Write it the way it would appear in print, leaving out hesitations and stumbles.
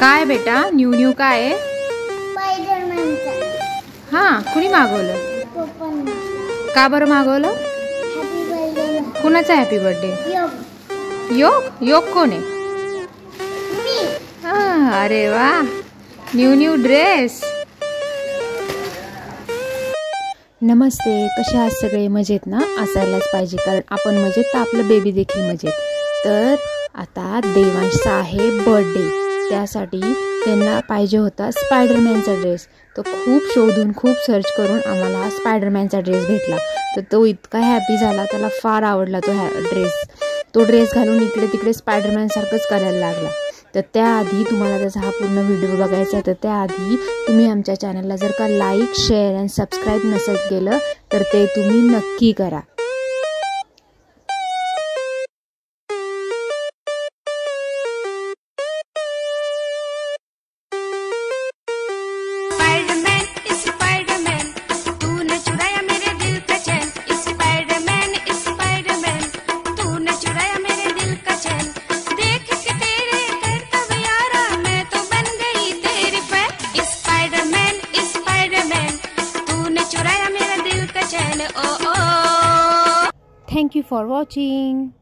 काय बेटा new new काय आहे? स्पायडरमॅनचा। हां, कुणी मागवलं? पप्पांनी। का बरं मागवलं? Happy birthday. कुणाचा हॅपी बर्थडे? योग। योग योग कोण आहे? मी। हां, अरे वा, न्यू न्यू ड्रेस। नमस्ते, कसे आहात सगळे? मजेत ना? असायलाच पाहिजे, कारण आपण मजेत तर आपलं बेबी देखील मजेत। तर आता देवांशचा आहे बर्थडे, त्यासाठी त्यांना पाहिजे होता स्पायडरमॅनचा ड्रेस। तो खूप शोधून खूप सर्च करून आम्हाला स्पायडरमॅनचा ड्रेस भेटला। तर तो इतका हॅपी झाला, त्याला फार आवडला तो ड्रेस। तो ड्रेस घालून इकडे तिकडे स्पायडरमॅन सारखंच करायला लागला। तर त्याआधी तुम्हाला त्याचा हा पूर्ण व्हिडिओ बघायचा आहे, तर त्याआधी तुम्ही आमच्या चॅनलला जर का लाईक, शेअर आणि सबस्क्राईब नसेल केलं तर ते तुम्ही नक्की करा। Thank you for watching.